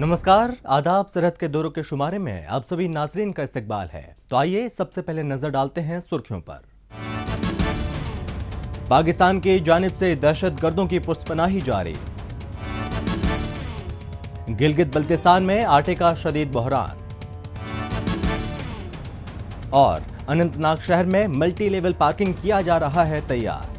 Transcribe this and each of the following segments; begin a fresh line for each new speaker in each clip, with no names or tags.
नमस्कार, आदाब। सरहद के दौरों के शुमारे में आप सभी नाजरीन का इस्तकबाल है। तो आइए सबसे पहले नजर डालते हैं सुर्खियों पर। पाकिस्तान की जानिब से दहशतगर्दों की पुष्टपनाही जारी। गिलगित बल्तिस्तान में आटे का शदीद बहरान। और अनंतनाग शहर में मल्टी लेवल पार्किंग किया जा रहा है तैयार।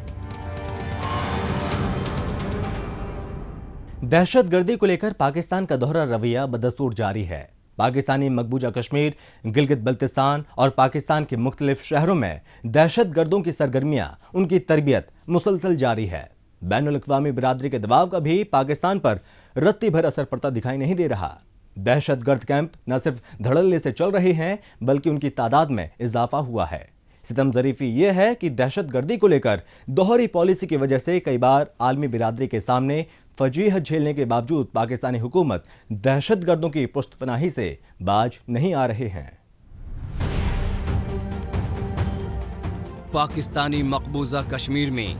दहशतगर्दी को लेकर पाकिस्तान का दोहरा रवैया बदस्तूर जारी है। पाकिस्तानी मकबूजा कश्मीर, गिलगित बल्तिस्तान और पाकिस्तान के मुख्तलिफ शहरों में दहशतगर्दों की सरगर्मियां, उनकी तरबियत मुसलसल जारी है। बैनुल अक़वामी बिरादरी के दबाव का भी पाकिस्तान पर रत्ती भर असर पड़ता दिखाई नहीं दे रहा। दहशतगर्द कैंप न सिर्फ धड़ल्ले से चल रहे हैं, बल्कि उनकी तादाद में इजाफा हुआ है। सितम ज़रीफ़ी ये है कि दहशतगर्दी को लेकर दोहरी पॉलिसी की वजह से कई बार आलमी बिरादरी के सामने फजीहत झेलने के बावजूद पाकिस्तानी हुकूमत दहशतगर्दों की पुष्टपनाही से बाज नहीं आ रहे हैं।
पाकिस्तानी मकबूजा कश्मीर में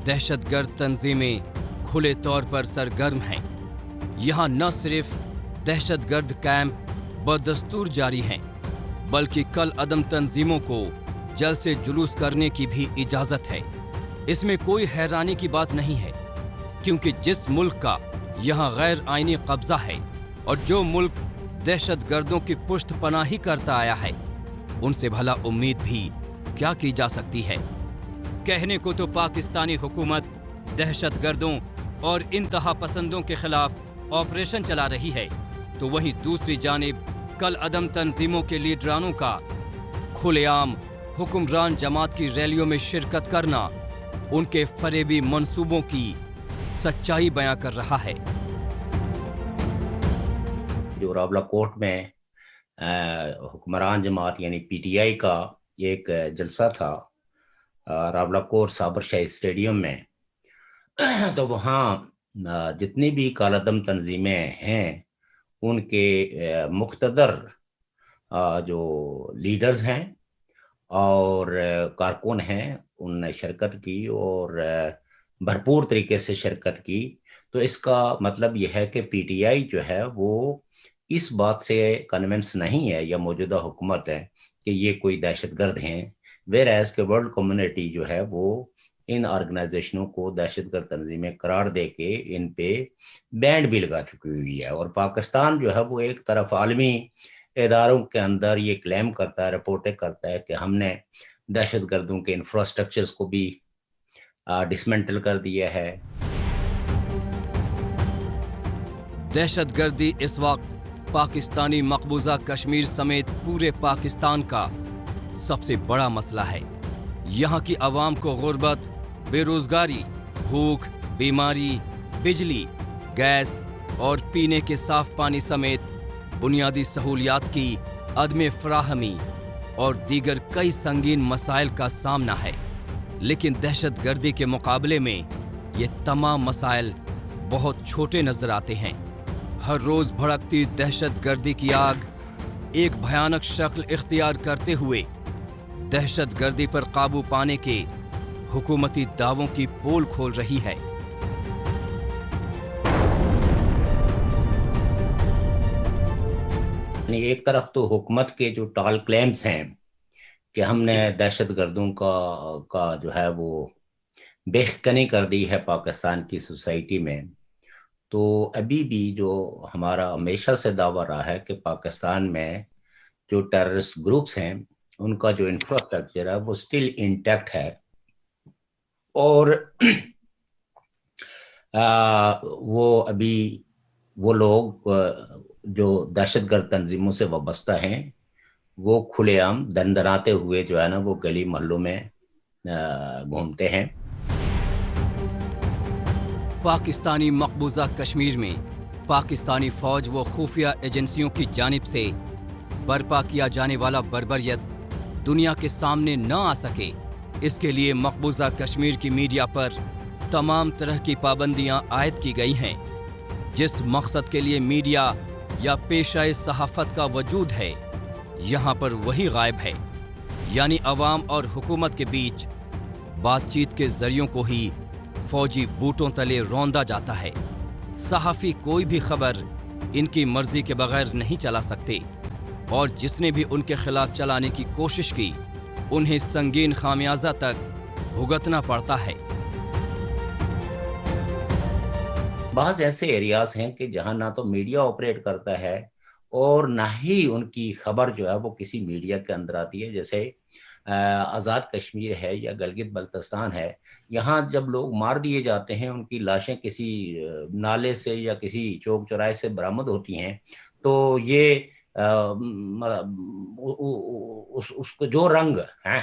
दहशतगर्द तंजीमें खुले तौर पर सरगर्म हैं। यहाँ न सिर्फ दहशतगर्द कैंप बदस्तूर जारी हैं, बल्कि कल अदम तंजीमों को जल्द से जुलूस करने की भी इजाजत है। इसमें कोई हैरानी की बात नहीं है, क्योंकि जिस मुल्क का यहाँ गैर आईनी कब्जा है और जो मुल्क दहशतगर्दों की पुष्ट पनाही करता आया है, उनसे भला उम्मीद भी क्या की जा सकती है। कहने को तो पाकिस्तानी हुकूमत दहशतगर्दों और इंतहा पसंदों के खिलाफ ऑपरेशन चला रही है, तो वहीं दूसरी जानिब कल अदम तंजीमों के लीडरानों का खुलेआम हुक्मरान जमात की रैलियों में शिरकत करना उनके फरेबी मंसूबों की सच्चाई बयां कर रहा है।
जो रावलाकोट में हुक्मरान जमात यानी पीटीआई का एक जलसा था रावलाकोट साबर शाही स्टेडियम में, तो वहाँ जितनी भी कालादम तंजीमें हैं उनके मुख्तदर जो लीडर्स हैं और कारकुन हैं, उनने शिरकत की और भरपूर तरीके से शिरकत की। तो इसका मतलब यह है कि पीटीआई जो है वो इस बात से कन्विंस नहीं है, या मौजूदा हुकूमत है, कि ये कोई दहशतगर्द हैं। वेर एज के वर्ल्ड कम्युनिटी जो है वो इन ऑर्गेनाइजेशनों को दहशतगर्द तंजीमें करार दे के इन पे बैंड भी लगा चुकी हुई है। और पाकिस्तान जो है वो एक तरफ आलमी इदारों के अंदर ये क्लेम करता है, रिपोर्टें करता है कि हमने दहशतगर्दों के इंफ्रास्ट्रक्चर्स को भी डिसमेंटल कर दिया है।
दहशतगर्दी इस वक्त पाकिस्तानी मकबूजा कश्मीर समेत पूरे पाकिस्तान का सबसे बड़ा मसला है। यहाँ की आवाम को गुर्बत, बेरोजगारी, भूख, बीमारी, बिजली, गैस और पीने के साफ पानी समेत बुनियादी सहूलियात की अदम फराहमी और दीगर कई संगीन मसाइल का सामना है। लेकिन दहशतगर्दी के मुकाबले में ये तमाम मसाइल बहुत छोटे नजर आते हैं। हर रोज भड़कती दहशतगर्दी की आग एक भयानक शक्ल इख्तियार करते हुए दहशतगर्दी पर काबू पाने के हुकूमती दावों की पोल खोल रही है।
एक तरफ तो हुकूमत के जो टाल क्लेम्स हैं कि हमने दहशतगर्दों का जो है वो बेखकनी कर दी है पाकिस्तान की सोसाइटी में, तो अभी भी जो हमारा हमेशा से दावा रहा है कि पाकिस्तान में जो टेररिस्ट ग्रुप्स हैं उनका जो इंफ्रास्ट्रक्चर है वो स्टिल इंटैक्ट है। और वो अभी वो लोग जो दहशतगर्द तंजीमों से वाबस्ता हैं वो खुलेआम दंदनाते हुए जो है ना वो गली मोहल्लों में घूमते हैं।
पाकिस्तानी मकबूजा कश्मीर में पाकिस्तानी फौज व खुफिया एजेंसियों की जानिब से बर्पा किया जाने वाला बर्बरियत दुनिया के सामने न आ सके, इसके लिए मकबूजा कश्मीर की मीडिया पर तमाम तरह की पाबंदियां आयद की गई हैं। जिस मकसद के लिए मीडिया या पेशाए सहाफत का वजूद है, यहाँ पर वही गायब है। यानी अवाम और हुकूमत के बीच बातचीत के जरियों को ही फौजी बूटों तले रौंदा जाता है। सहाफ़ी कोई भी खबर इनकी मर्जी के बगैर नहीं चला सकते और जिसने भी उनके खिलाफ चलाने की कोशिश की उन्हें संगीन खामियाजा तक भुगतना पड़ता है।
बाज़ ऐसे एरियाज हैं कि जहां ना तो मीडिया ऑपरेट करता है और ना ही उनकी खबर जो है वो किसी मीडिया के अंदर आती है। जैसे आज़ाद कश्मीर है या गिलगित बल्तिस्तान है, यहाँ जब लोग मार दिए जाते हैं, उनकी लाशें किसी नाले से या किसी चौक चौराहे से बरामद होती हैं, तो ये उसको जो रंग है,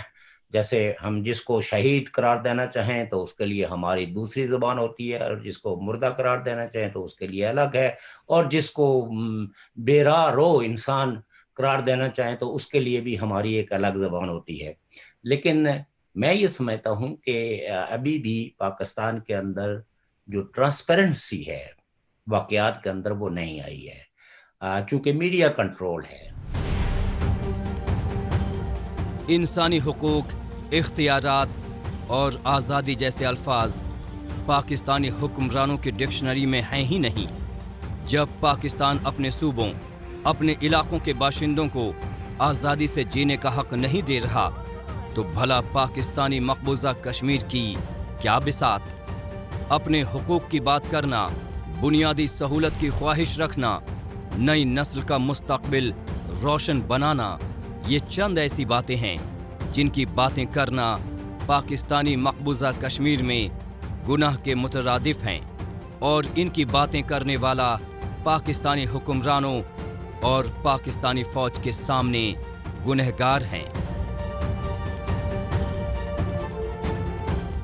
जैसे हम जिसको शहीद करार देना चाहें तो उसके लिए हमारी दूसरी ज़ुबान होती है, और जिसको मुर्दा करार देना चाहें तो उसके लिए अलग है, और जिसको बेराह रो इंसान करार देना चाहें तो उसके लिए भी हमारी एक अलग ज़बान होती है। लेकिन मैं ये समझता हूँ कि अभी भी पाकिस्तान के अंदर जो ट्रांसपेरेंसी है वाक़यात के अंदर वो नहीं आई है, चूँकि मीडिया कंट्रोल है।
इंसानी हुकूक, इख्तियारात और आज़ादी जैसे अल्फाज पाकिस्तानी हुक्मरानों की डिक्शनरी में हैं ही नहीं। जब पाकिस्तान अपने सूबों, अपने इलाकों के बाशिंदों को आज़ादी से जीने का हक नहीं दे रहा तो भला पाकिस्तानी मकबूजा कश्मीर की क्या बिसात। अपने हुकूक की बात करना, बुनियादी सहूलत की ख्वाहिश रखना, नई नस्ल का मुस्तकबिल रोशन बनाना, ये चंद ऐसी बातें हैं जिनकी बातें करना पाकिस्तानी मकबूजा कश्मीर में गुनाह के मुतरादिफ हैं, और इनकी बातें करने वाला पाकिस्तानी हुक्मरानों और पाकिस्तानी फौज के सामने गुनहगार हैं।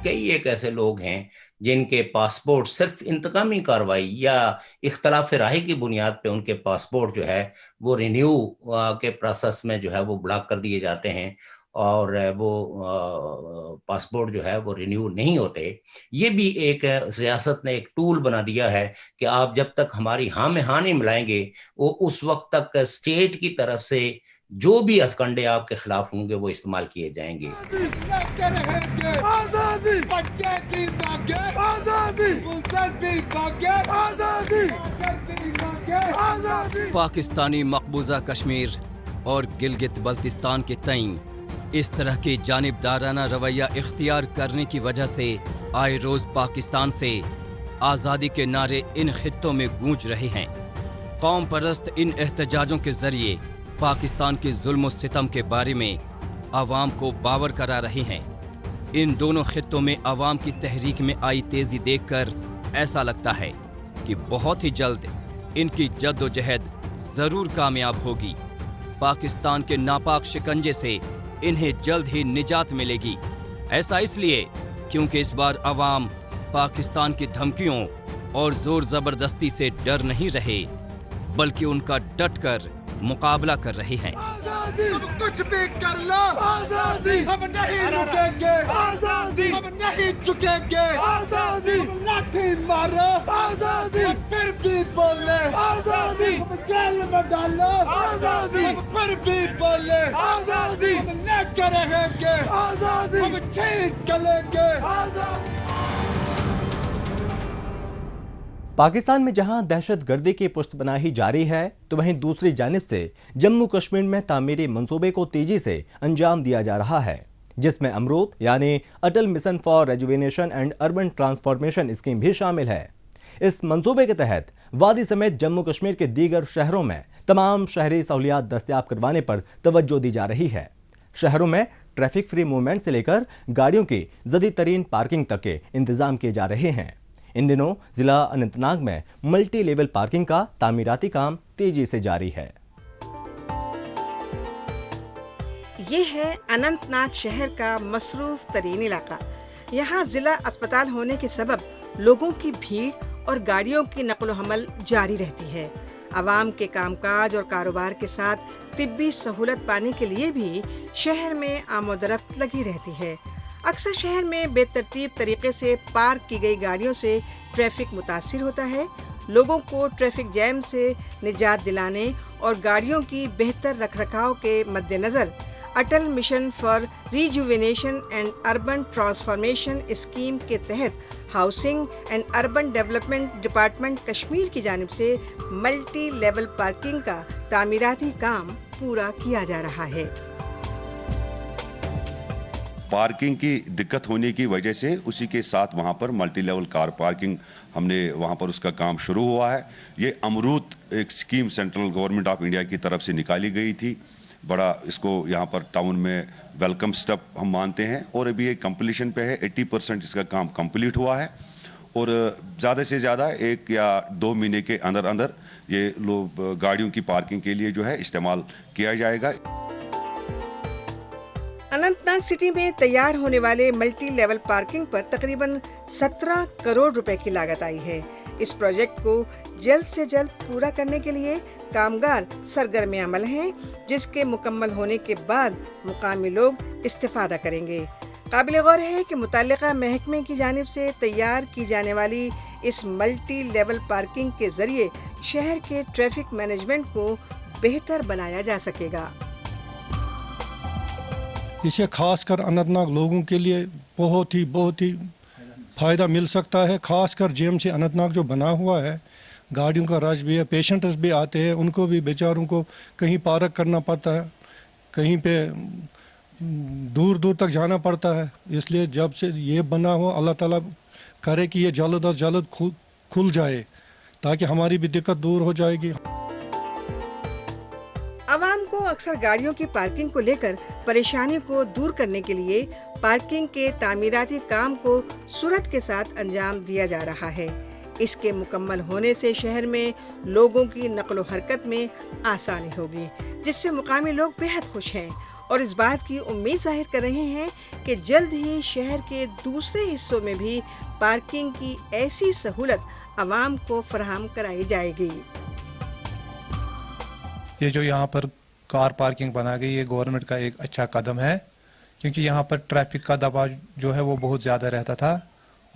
कई एक ऐसे लोग हैं जिनके पासपोर्ट सिर्फ इंतकामी कार्रवाई या इख्तलाफ राय की बुनियाद पे उनके पासपोर्ट जो है वो रिन्यू के प्रोसेस में जो है वो ब्लॉक कर दिए जाते हैं, और वो पासपोर्ट जो है वो रिन्यू नहीं होते। ये भी एक रियासत ने एक टूल बना दिया है कि आप जब तक हमारी हाँ में हाँ नहीं मिलाएंगे, वो उस वक्त तक स्टेट की तरफ से जो भी हथकंडे आपके खिलाफ होंगे वो इस्तेमाल किए जाएंगे।
आजादी, बच्चे की आजादी, आजादी।
पाकिस्तानी मकबूजा कश्मीर और गिलगित बल्तिस्तान के तईं इस तरह की जानिबदाराना रवैया इख्तियार करने की वजह से आए रोज पाकिस्तान से आज़ादी के नारे इन खित्तों में गूंज रहे हैं। कौम परस्त इन एहतजाजों के जरिए पाकिस्तान के जुल्म और सितम के बारे में आवाम को बावर करा रहे हैं। इन दोनों खित्तों में आवाम की तहरीक में आई तेजी देखकर ऐसा लगता है कि बहुत ही जल्द इनकी जद्दोजहद जरूर कामयाब होगी। पाकिस्तान के नापाक शिकंजे से इन्हें जल्द ही निजात मिलेगी। ऐसा इसलिए क्योंकि इस बार आवाम पाकिस्तान की धमकियों और जोर जबरदस्ती से डर नहीं रहे, बल्कि उनका डटकर मुकाबला कर रही हैं।
आजादी, हम कुछ भी कर लो, आजादी, हम नहीं रुकेंगे, आजादी, हम नहीं झुकेंगे, आजादी, लाठी मारो, आजादी, हम फिर भी बोले, आजादी, हम जेल में डालो, आजादी, हम फिर भी बोले, आजादी, हम लेकर रहेंगे, आजादी, हम ठीक चलेंगे, आजादी।
पाकिस्तान में जहां दहशतगर्दी की पुष्तपनाही जारी है, तो वहीं दूसरी जानिब से जम्मू कश्मीर में तामीरी मंसूबे को तेजी से अंजाम दिया जा रहा है, जिसमें अमरूद यानी Atal mission for rejuvenation and urban transformation scheme भी शामिल है। इस मंसूबे के तहत वादी समेत जम्मू कश्मीर के दीगर शहरों में तमाम शहरी सहूलियात दस्तयाब करवाने पर तवज्जो दी जा रही है। शहरों में ट्रैफिक फ्री मूवमेंट से लेकर गाड़ियों की जदीद तरीन पार्किंग तक के इंतजाम किए जा रहे हैं। इन दिनों जिला अनंतनाग में मल्टी लेवल पार्किंग का तामीराती काम तेजी से जारी है।
ये है अनंतनाग शहर का मसरूफ तरीन इलाका। यहाँ जिला अस्पताल होने के सबब लोगों की भीड़ और गाड़ियों की नकलो हमल जारी रहती है। आवाम के कामकाज और कारोबार के साथ तिब्बी सहूलत पाने के लिए भी शहर में आमोदरफ्त लगी रहती है। अक्सर शहर में बेतरतीब तरीके से पार्क की गई गाड़ियों से ट्रैफिक मुतासिर होता है। लोगों को ट्रैफिक जैम से निजात दिलाने और गाड़ियों की बेहतर रखरखाव के मद्देनज़र Atal mission for rejuvenation and urban transformation scheme के तहत housing and urban development department Kashmir की जानिब से मल्टी लेवल पार्किंग का तामीराती काम पूरा किया जा रहा है।
पार्किंग की दिक्कत होने की वजह से उसी के साथ वहाँ पर मल्टी लेवल कार पार्किंग हमने वहाँ पर उसका काम शुरू हुआ है। ये अमरूत एक scheme central government of India की तरफ से निकाली गई थी। बड़ा इसको यहाँ पर टाउन में वेलकम स्टेप हम मानते हैं और अभी ये कंप्लीशन पे है। 80% इसका काम कंप्लीट हुआ है और ज़्यादा से ज़्यादा 1 या 2 महीने के अंदर अंदर ये लोग गाड़ियों की पार्किंग के लिए जो है इस्तेमाल किया जाएगा।
अनंतनाग सिटी में तैयार होने वाले मल्टी लेवल पार्किंग पर तकरीबन 17 करोड़ रुपए की लागत आई है। इस प्रोजेक्ट को जल्द से जल्द पूरा करने के लिए कामगार सरगर्म अमल हैं, जिसके मुकम्मल होने के बाद मुकामी लोग इस्तिफादा करेंगे। काबिल गौर है कि मुतल्लिका महकमे की जानिब से तैयार की जाने वाली इस मल्टी लेवल पार्किंग के जरिए शहर के ट्रैफिक मैनेजमेंट को बेहतर बनाया जा सकेगा।
इससे खासकर अनंतनाग लोगों के लिए बहुत ही फ़ायदा मिल सकता है। खासकर जेएमसी अनंतनाग जो बना हुआ है, गाड़ियों का रश भी है, पेशेंट्स भी आते हैं, उनको भी बेचारों को कहीं पार्क करना पड़ता है, कहीं पे दूर दूर तक जाना पड़ता है। इसलिए जब से ये बना हुआ, अल्लाह ताला करे कि ये जल्द अज जल्द खुल जाए ताकि हमारी भी दिक्कत दूर हो जाएगी।
आवाम को अक्सर गाड़ियों की पार्किंग को लेकर परेशानी को दूर करने के लिए पार्किंग के तामीराती काम को सूरत के साथ अंजाम दिया जा रहा है। इसके मुकम्मल होने से शहर में लोगों की नक़्ल हरकत में आसानी होगी, जिससे मुकामी लोग बेहद खुश हैं और इस बात की उम्मीद जाहिर कर रहे हैं कि जल्द ही शहर के दूसरे हिस्सों में भी पार्किंग की ऐसी सहूलत आवाम को फराहम कराई जाएगी।
ये जो यहाँ पर कार पार्किंग बना गई, ये गवर्नमेंट का एक अच्छा कदम है, क्योंकि यहाँ पर ट्रैफिक का दबाव जो है वो बहुत ज़्यादा रहता था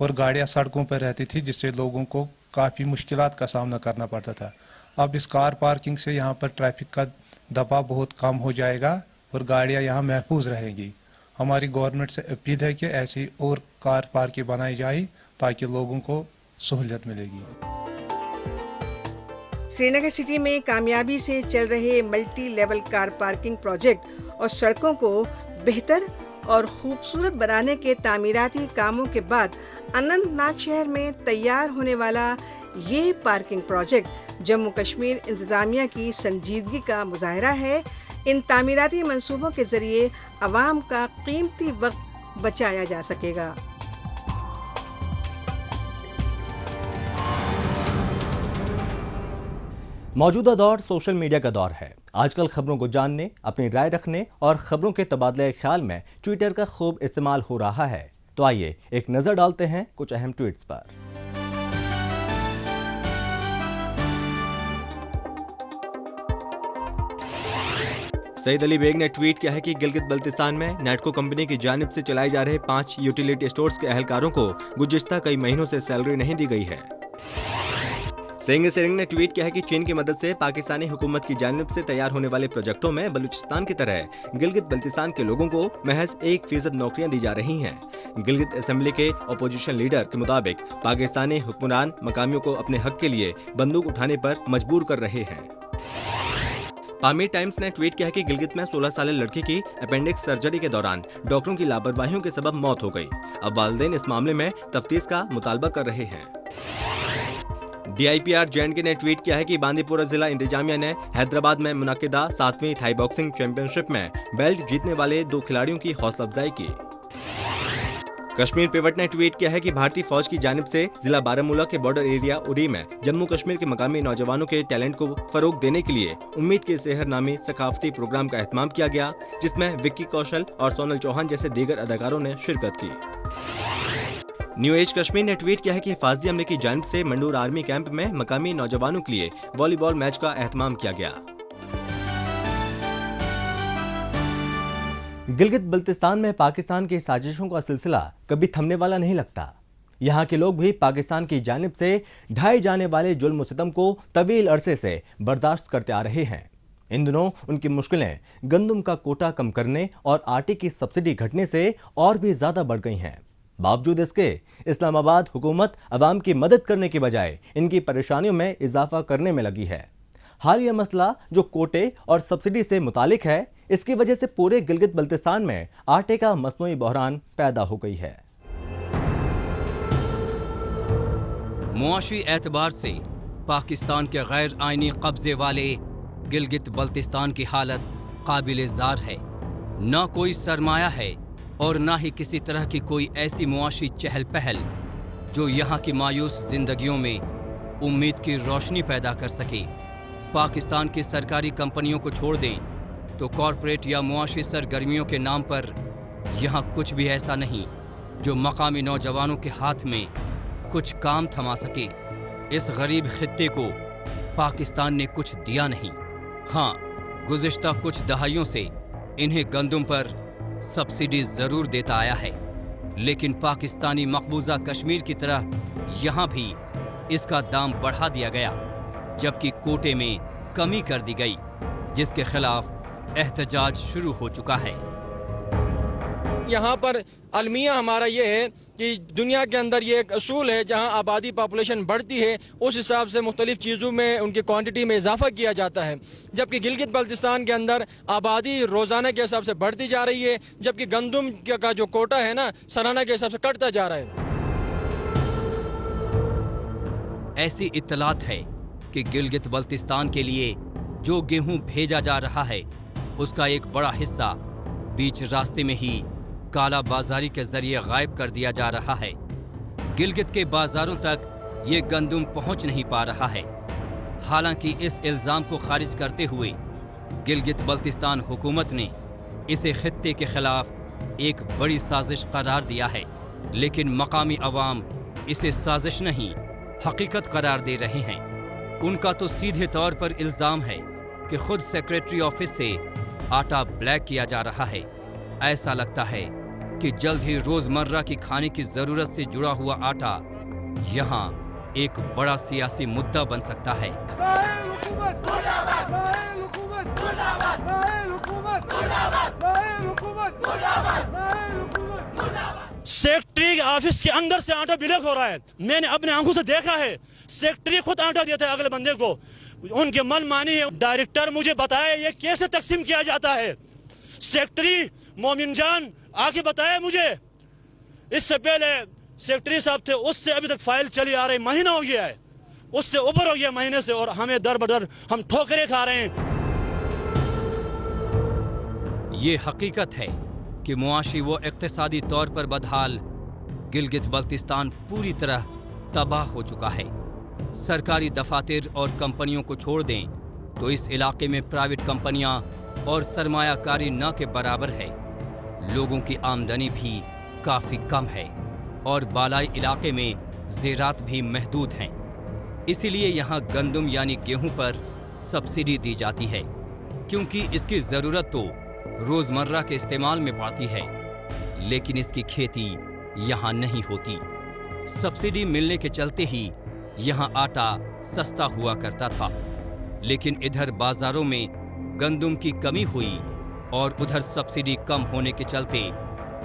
और गाड़ियाँ सड़कों पर रहती थी, जिससे लोगों को काफ़ी मुश्किलात का सामना करना पड़ता था। अब इस कार पार्किंग से यहाँ पर ट्रैफिक का दबाव बहुत कम हो जाएगा और गाड़ियाँ यहाँ महफूज रहेंगी। हमारी गवर्नमेंट से अपील है कि ऐसी और कार पार्किंग बनाई जाए ताकि लोगों को सहूलियत मिलेगी।
श्रीनगर सिटी में कामयाबी से चल रहे multi level car parking project और सड़कों को बेहतर और खूबसूरत बनाने के तामीराती कामों के बाद अनंतनाग शहर में तैयार होने वाला ये पार्किंग प्रोजेक्ट जम्मू कश्मीर इंतजामिया की संजीदगी का मुजाहरा है। इन तामीराती मंसूबों के जरिए अवाम का कीमती वक्त बचाया जा सकेगा।
मौजूदा दौर सोशल मीडिया का दौर है। आजकल खबरों को जानने, अपनी राय रखने और खबरों के तबादले ख्याल में ट्विटर का खूब इस्तेमाल हो रहा है। तो आइए एक नजर डालते हैं कुछ अहम ट्वीट्स पर। सईद अली बेग ने ट्वीट किया है कि गिलगित बल्तिस्तान में नेटको कंपनी की जानिब से चलाए जा रहे 5 यूटिलिटी स्टोर्स के अहलकारों को गुज़िश्ता कई महीनों से सैलरी नहीं दी गई है। सेंग सेरिंग ने ट्वीट किया है कि चीन की मदद से पाकिस्तानी हुकूमत की जानिब से तैयार होने वाले प्रोजेक्टों में बलूचिस्तान की तरह गिलगित बल्तिस्तान के लोगों को महज 1% नौकरियां दी जा रही हैं। गिलगित असेंबली के अपोजिशन लीडर के मुताबिक पाकिस्तानी हुक्मरान मकामियों को अपने हक के लिए बंदूक उठाने पर मजबूर कर रहे हैं। पामीर टाइम्स ने ट्वीट किया है कि गिलगित में 16 साल लड़की की अपेंडिक्स सर्जरी के दौरान डॉक्टरों की लापरवाहियों के सबब मौत हो गई। अब वालिदैन इस मामले में तफ्तीश का मुतालबा कर रहे हैं। DIPR JNK ने ट्वीट किया है कि बांदीपुरा जिला इंतजामिया ने हैदराबाद में मुनक्किदा 7वीं थाई बॉक्सिंग चैंपियनशिप में बेल्ट जीतने वाले 2 खिलाड़ियों की हौसला अफजाई की। कश्मीर पिवट ने ट्वीट किया है कि भारतीय फौज की जानिब से जिला बारामूला के बॉर्डर एरिया उरी में जम्मू कश्मीर के मकामी नौजवानों के टैलेंट को फरोग देने के लिए उम्मीद के सेहर नामी सकाफती प्रोग्राम का एहतमाम किया गया, जिसमें विक्की कौशल और सोनल चौहान जैसे दीगर अदाकारों ने शिरकत की। न्यू एज कश्मीर ने ट्वीट किया है कि हिफाजती अमले की जानिब से मंडूर आर्मी कैंप में मकामी नौजवानों के लिए वॉलीबॉल मैच का एहतमाम किया गया। गिलगित बल्तिस्तान में पाकिस्तान की साजिशों का सिलसिला कभी थमने वाला नहीं लगता। यहाँ के लोग भी पाकिस्तान की जानिब से ढाए जाने वाले जुल्म सितम को तवील अरसे से बर्दाश्त करते आ रहे हैं। इन दिनों उनकी मुश्किलें गंदम का कोटा कम करने और आटे की सब्सिडी घटने से और भी ज्यादा बढ़ गई हैं। बावजूद इसके इस्लामाबाद हुकूमत अवाम की मदद करने के बजाय इनकी परेशानियों में इजाफा करने में लगी है। हाल यह मसला जो कोटे और सब्सिडी से मुतालिक है, इसकी वजह से पूरे गिलगित बल्तिस्तान में आटे का मसनूई बहरान पैदा हो गई है।
मुआशी एतबार से पाकिस्तान के गैर आइनी कब्जे वाले गिलगित बल्तिस्तान की हालत काबिल ज़ार है। ना कोई सरमाया है और ना ही किसी तरह की कोई ऐसी मुआशी चहल पहल जो यहाँ की मायूस जिंदगियों में उम्मीद की रोशनी पैदा कर सके। पाकिस्तान की सरकारी कंपनियों को छोड़ दें तो कॉरपोरेट या मुआशी सरगर्मियों के नाम पर यहाँ कुछ भी ऐसा नहीं जो मकामी नौजवानों के हाथ में कुछ काम थमा सके। इस गरीब खित्ते को पाकिस्तान ने कुछ दिया नहीं। हाँ, गुज़िश्ता कुछ दहाइयों से इन्हें गंदम पर सब्सिडी ज़रूर देता आया है, लेकिन पाकिस्तानी मकबूजा कश्मीर की तरह यहाँ भी इसका दाम बढ़ा दिया गया, जबकि कोटे में कमी कर दी गई, जिसके खिलाफ एहतजाज शुरू हो चुका है।
यहाँ पर अलमिया हमारा ये है कि दुनिया के अंदर ये एक असूल है, जहाँ आबादी पॉपुलेशन बढ़ती है उस हिसाब से मुख्तलिफ चीज़ों में उनकी क्वांटिटी में इजाफा किया जाता है, जबकि गिलगित बल्तिस्तान के अंदर आबादी रोज़ाना के हिसाब से बढ़ती जा रही है, जबकि गंदम का जो कोटा है ना सालाना के हिसाब से कटता जा रहा है।
ऐसी इत्तलात है कि गिलगित बल्तिस्तान के लिए जो गेहूं भेजा जा रहा है उसका एक बड़ा हिस्सा बीच रास्ते में ही काला बाजारी के जरिए गायब कर दिया जा रहा है। गिलगित के बाजारों तक ये गंदम पहुंच नहीं पा रहा है। हालांकि इस इल्ज़ाम को खारिज करते हुए गिलगित बल्तिस्तान हुकूमत ने इसे खित्ते के खिलाफ एक बड़ी साजिश करार दिया है, लेकिन मकामी अवाम इसे साजिश नहीं हकीकत करार दे रहे हैं। उनका तो सीधे तौर पर इल्ज़ाम है कि खुद सेक्रेटरी ऑफिस से आटा ब्लैक किया जा रहा है। ऐसा लगता है कि जल्द ही रोजमर्रा की खाने की जरूरत से जुड़ा हुआ आटा यहाँ एक बड़ा सियासी मुद्दा बन सकता है।
सेक्रेटरी ऑफिस के अंदर से आटा ब्लैक हो रहा है। मैंने अपने आंखों से देखा है, सेक्रेटरी खुद आटा देता है अगले बंदे को। उनके मन मानी है। डायरेक्टर मुझे बताया ये कैसे तकसीम किया जाता है। सेक्रेटरी मोमिन जान आके बताया मुझे। इससे पहले सेक्रेटरी साहब थे, उससे अभी तक फाइल चली आ रही, महीना हो गया है, उससे ऊपर हो गया महीने से, और हमें दर बदर हम ठोकरें खा रहे हैं।
ये हकीकत है कि मुआशी व इक्तिसादी तौर पर बदहाल गिलगित बल्तिस्तान पूरी तरह तबाह हो चुका है। सरकारी दफातर और कंपनियों को छोड़ दें तो इस इलाके में प्राइवेट कंपनियां और सरमायाकारी न के बराबर है। लोगों की आमदनी भी काफ़ी कम है और बालाई इलाके में ज़ेरात भी महदूद हैं। इसीलिए यहाँ गंदम यानी गेहूं पर सब्सिडी दी जाती है, क्योंकि इसकी ज़रूरत तो रोज़मर्रा के इस्तेमाल में पड़ती है, लेकिन इसकी खेती यहाँ नहीं होती। सब्सिडी मिलने के चलते ही यहाँ आटा सस्ता हुआ करता था, लेकिन इधर बाज़ारों में गंदम की कमी हुई और उधर सब्सिडी कम होने के चलते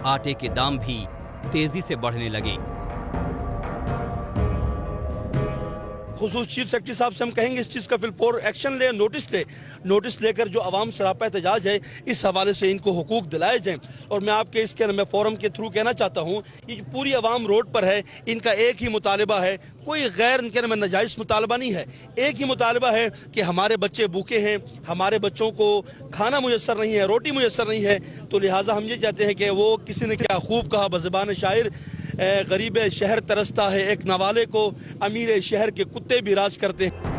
आटे के दाम भी तेजी से बढ़ने लगे।
खुसूस चीफ सेक्रेटरी साहब से हम कहेंगे इस चीज़ का फिलफौर एक्शन ले, नोटिस लेकर जो अवाम सरापा एहतजाज है इस हवाले से इनको हुकूक दिलाए जाएं। और मैं आपके इसके मैं फोरम के थ्रू कहना चाहता हूँ कि जो पूरी अवाम रोड पर है, इनका एक ही मुतालबा है, कोई गैर इनके में नाजायज़ मुतालबा नहीं है। एक ही मुतालबा है कि हमारे बच्चे भूखे हैं, हमारे बच्चों को खाना मुयस्सर नहीं है, रोटी मुयस्सर नहीं है, तो लिहाजा हम ये चाहते हैं कि वो किसी ने क्या खूब कहा बज़बान शायर, गरीब शहर तरसता है एक नवाले को, अमीर शहर के कुत्ते भी राज करते हैं।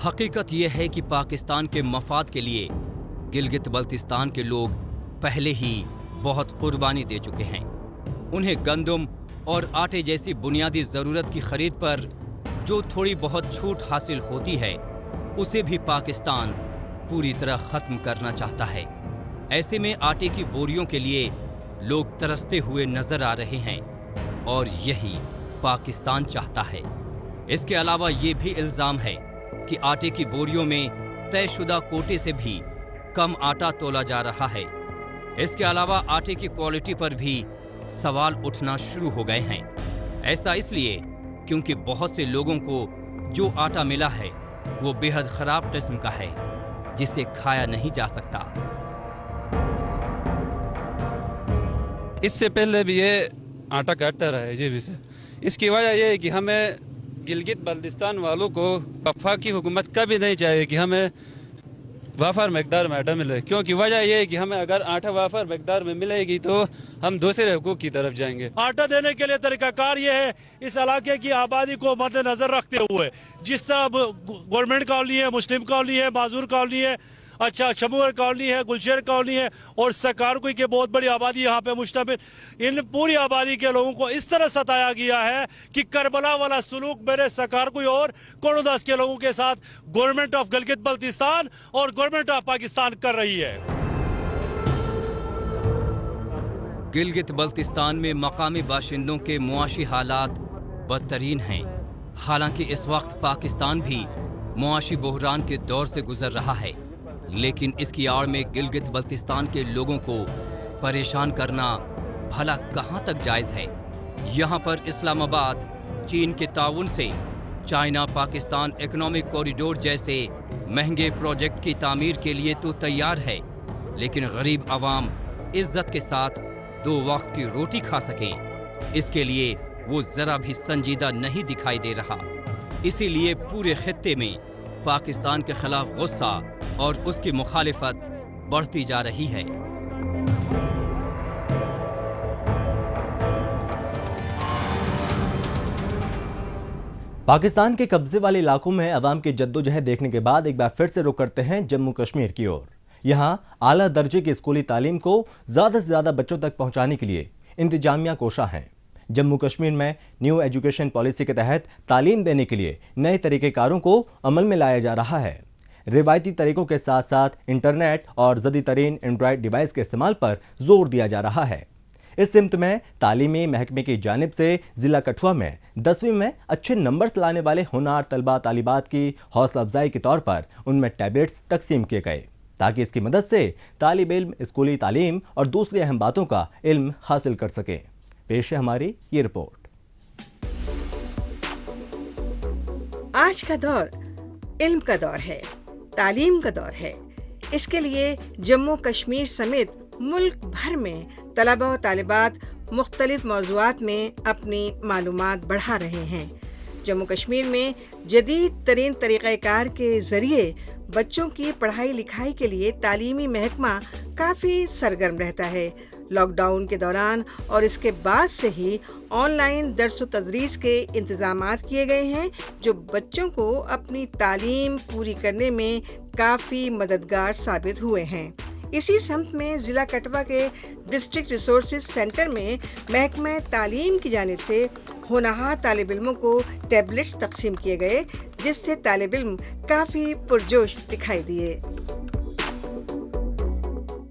हकीकत यह है कि पाकिस्तान के मफाद के लिए गिलगित बल्तिस्तान के लोग पहले ही बहुत कुर्बानी दे चुके हैं। उन्हें गंदम और आटे जैसी बुनियादी ज़रूरत की खरीद पर जो थोड़ी बहुत छूट हासिल होती है, उसे भी पाकिस्तान पूरी तरह ख़त्म करना चाहता है। ऐसे में आटे की बोरियों के लिए लोग तरसते हुए नजर आ रहे हैं और यही पाकिस्तान चाहता है। इसके अलावा ये भी इल्ज़ाम है कि आटे की बोरियों में तयशुदा कोटे से भी कम आटा तोला जा रहा है। इसके अलावा आटे की क्वालिटी पर भी सवाल उठना शुरू हो गए हैं। ऐसा इसलिए क्योंकि बहुत से लोगों को जो आटा मिला है वो बेहद खराब किस्म का है, जिसे खाया नहीं जा सकता।
इससे पहले भी ये आटा काटता रहा है जी से। इसकी वजह यह है कि हमें गिलगित बल्तिस्तान वालों को वफाकी हुकूमत कभी नहीं चाहिए कि हमें वाफर मकदार में आटा मिले, क्योंकि वजह यह है कि हमें अगर आटा वाफर मकदार में मिलेगी तो हम दूसरे हुकूक की तरफ जाएंगे।
आटा देने के लिए तरीकाकार ये है, इस इलाके की आबादी को मद्देनजर रखते हुए, जिस तरह गवर्नमेंट कॉलोनी है, मुस्लिम कॉलोनी है, माजूर कॉलोनी है, अच्छा शमूर कॉलोनी है, गुलशेर कॉलोनी है और सकारकुई की बहुत बड़ी आबादी यहाँ पे मुश्तमिल, इन पूरी आबादी के लोगों को इस तरह सताया गया है कि करबला वाला सलूक मेरे सकारकुई और कोरोदास के लोगों के साथ गवर्नमेंट ऑफ गिलगित बल्तिस्तान और गवर्नमेंट ऑफ पाकिस्तान कर रही है।
गिलगित बल्तिस्तान में मकामी बाशिंदों के मुआशी हालात बदतरीन हैं। हालांकि इस वक्त पाकिस्तान भी मुआशी बहरान के दौर से गुजर रहा है, लेकिन इसकी आड़ में गिलगित बल्तिस्तान के लोगों को परेशान करना भला कहां तक जायज़ है। यहां पर इस्लामाबाद चीन के ताउन से चाइना पाकिस्तान इकोनॉमिक कॉरिडोर जैसे महंगे प्रोजेक्ट की तामीर के लिए तो तैयार है, लेकिन गरीब आवाम इज्जत के साथ 2 वक्त की रोटी खा सकें, इसके लिए वो ज़रा भी संजीदा नहीं दिखाई दे रहा। इसीलिए पूरे खित्ते में पाकिस्तान के खिलाफ गुस्सा और उसकी मुखालिफत बढ़ती जा रही है।
पाकिस्तान के कब्जे वाले इलाकों में अवाम की जद्दोजहद देखने के बाद एक बार फिर से रुख करते हैं जम्मू कश्मीर की ओर। यहाँ आला दर्जे की स्कूली तालीम को ज़्यादा से ज़्यादा बच्चों तक पहुँचाने के लिए इंतजामिया कोशा हैं। जम्मू कश्मीर में न्यू एजुकेशन पॉलिसी के तहत तालीम देने के लिए नए तरीक़ेकारों को अमल में लाया जा रहा है। रिवायती तरीकों के साथ साथ इंटरनेट और जदीद तरीन एंड्रॉयड डिवाइस के इस्तेमाल पर जोर दिया जा रहा है। इस सिमत में तालीमी महकमे की जानिब से ज़िला कठुआ में 10वीं में अच्छे नंबर्स लाने वाले होनार तलबा तालिबात की हौसला अफजाई के तौर पर उनमें टैबलेट्स तकसीम किए गए, ताकि इसकी मदद से तालिब इल्म स्कूली तालीम और दूसरी अहम बातों का इल्म हासिल कर सकें। पेश है हमारी ये रिपोर्ट।
आज का दौर इल्म का दौर है, तालीम का दौर है। इसके लिए जम्मू कश्मीर समेत मुल्क भर में तलबा और तालिबात मुख्तलिफ मौज़ूआत में अपनी मालूमात बढ़ा रहे हैं। जम्मू कश्मीर में जदीद तरीन तरीक़ाकार के ज़रिए बच्चों की पढ़ाई लिखाई के लिए तालीमी महकमा काफ़ी सरगर्म रहता है। लॉकडाउन के दौरान और इसके बाद से ही ऑनलाइन दर्स व तदरीस के इंतज़ामात किए गए हैं, जो बच्चों को अपनी तालीम पूरी करने में काफ़ी मददगार साबित हुए हैं। इसी समत में ज़िला कठुआ के डिस्ट्रिक्ट रिसोर्सेज सेंटर में महकमा तालीम की जानिब से होनहार तालिब इल्मों को टैबलेट्स तकसीम किए गए, जिससे तालिब इल्म काफ़ी पुरजोश दिखाई दिए।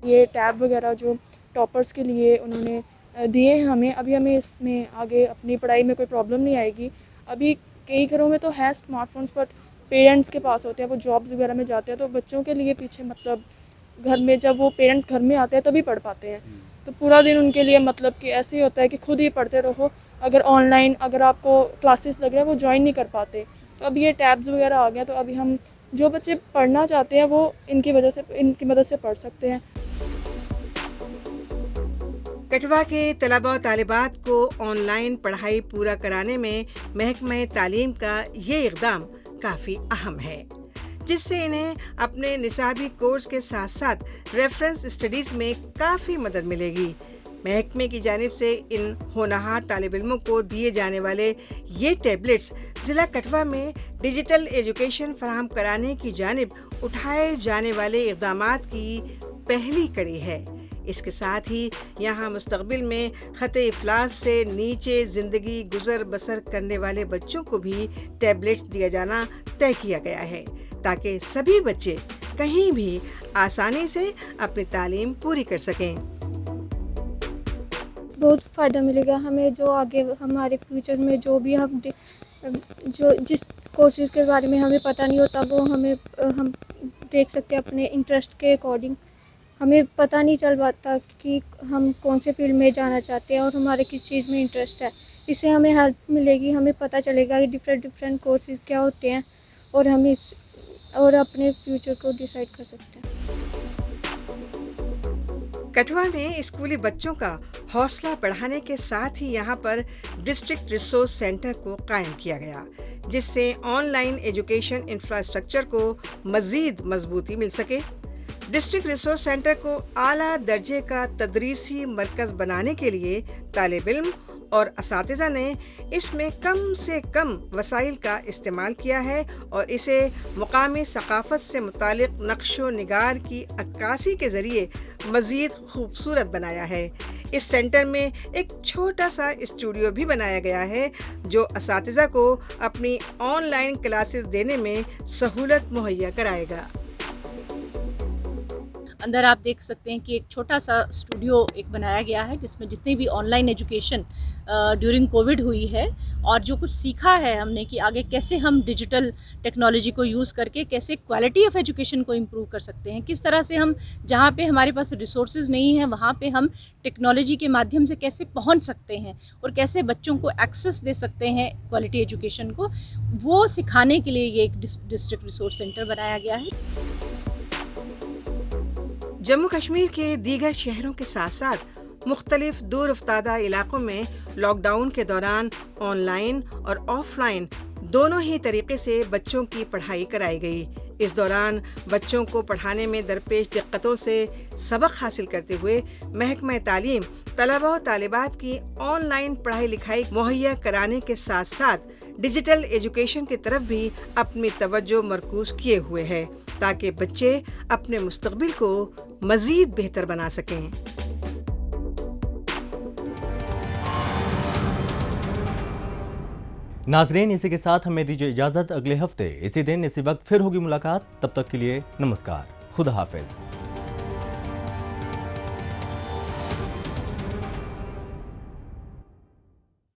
ये टैब वगैरह जो टॉपर्स के लिए उन्होंने दिए हैं हमें, अभी हमें इसमें आगे अपनी पढ़ाई में कोई प्रॉब्लम नहीं आएगी। अभी कई घरों में तो है स्मार्टफोन्स, बट पेरेंट्स के पास होते हैं, वो जॉब्स वगैरह में जाते हैं, तो बच्चों के लिए पीछे मतलब घर में जब वो पेरेंट्स घर में आते हैं तभी पढ़ पाते हैं। तो पूरा दिन उनके लिए मतलब कि ऐसे ही होता है कि खुद ही पढ़ते रहो। अगर ऑनलाइन अगर आपको क्लासेस लग रहे हैं वो ज्वाइन नहीं कर पाते। तो अब ये टैब्स वगैरह आ गए, तो अभी हम जो बच्चे पढ़ना चाहते हैं वो इनकी मदद से पढ़ सकते हैं।
कठुआ के तलबा और तालिबात को ऑनलाइन पढ़ाई पूरा कराने में महकमा तालीम का ये इक़दाम काफ़ी अहम है, जिससे इन्हें अपने निसाबी कोर्स के साथ साथ रेफरेंस स्टडीज़ में काफ़ी मदद मिलेगी। महकमे की जानिब से इन होनहार तालिब इल्मों को दिए जाने वाले ये टैबलेट्स ज़िला कठुआ में डिजिटल एजुकेशन फराहम कराने की जानिब उठाए जाने वाले इक़दामात की पहली कड़ी है। इसके साथ ही यहाँ मुस्तक़बिल में ख़ते इफ़लास से नीचे ज़िंदगी गुज़र बसर करने वाले बच्चों को भी टैबलेट्स दिया जाना तय किया गया है, ताकि सभी बच्चे कहीं भी आसानी से अपनी तालीम पूरी कर सकें।
बहुत फ़ायदा मिलेगा हमें, जो आगे हमारे फ्यूचर में जो भी हम जो जिस कोर्सेज़ के बारे में हमें पता नहीं होता, वो हम देख सकते हैं अपने इंटरेस्ट के अकॉर्डिंग। हमें पता नहीं चल पाता कि हम कौन से फील्ड में जाना चाहते हैं और हमारे किस चीज़ में इंटरेस्ट है। इससे हमें हेल्प मिलेगी, हमें पता चलेगा कि डिफरेंट कोर्सेज़ क्या होते हैं और हम और अपने फ्यूचर को डिसाइड कर सकते हैं।
कठुआ में स्कूली बच्चों का हौसला बढ़ाने के साथ ही यहाँ पर डिस्ट्रिक्ट रिसोर्स सेंटर को कायम किया गया, जिससे ऑनलाइन एजुकेशन इंफ्रास्ट्रक्चर को मज़ीद मजबूती मिल सके। डिस्ट्रिक्ट रिसोर्स सेंटर को आला दर्जे का तदरीसी मरकज़ बनाने के लिए तालिब इल्म और असातिज़ा ने इसमें कम से कम वसाइल का इस्तेमाल किया है और इसे मुकामी सकाफ़त से मुतालिक नक्शो निगार की अक्कासी के ज़रिए मज़ीद खूबसूरत बनाया है। इस सेंटर में एक छोटा सा स्टूडियो भी बनाया गया है जो असातिज़ा को अपनी ऑनलाइन क्लासेस देने में सहूलत मुहैया कराएगा।
अंदर आप देख सकते हैं कि एक छोटा सा स्टूडियो एक बनाया गया है जिसमें जितनी भी ऑनलाइन एजुकेशन ड्यूरिंग कोविड हुई है और जो कुछ सीखा है हमने कि आगे कैसे हम डिजिटल टेक्नोलॉजी को यूज़ करके कैसे क्वालिटी ऑफ एजुकेशन को इम्प्रूव कर सकते हैं, किस तरह से हम जहाँ पे हमारे पास रिसोर्सेज नहीं है वहाँ पे हम टेक्नोलॉजी के माध्यम से कैसे पहुँच सकते हैं और कैसे बच्चों को एक्सेस दे सकते हैं क्वालिटी एजुकेशन को, वो सिखाने के लिए ये एक डिस्ट्रिक्ट रिसोर्स सेंटर बनाया गया है।
जम्मू कश्मीर के दीगर शहरों के साथ साथ मुख्तलिफ दूर अफ्तादा इलाकों में लॉकडाउन के दौरान ऑनलाइन और ऑफलाइन दोनों ही तरीके से बच्चों की पढ़ाई कराई गई। इस दौरान बच्चों को पढ़ाने में दरपेश दिक्कतों से सबक हासिल करते हुए महकमा तालीम तलबा और तालिबात की ऑनलाइन पढ़ाई लिखाई मुहैया कराने के साथ साथ डिजिटल एजुकेशन की तरफ भी अपनी तवज्जो मरकूज किए हुए है ताकि बच्चे अपने मुस्तकबिल को मज़ीद बेहतर बना सकें।
नाज़रीन, इसी के साथ हमें दीजिए इजाज़त। अगले हफ्ते इसी दिन इसी वक्त फिर होगी मुलाकात। तब तक के लिए नमस्कार, खुदा हाफिज।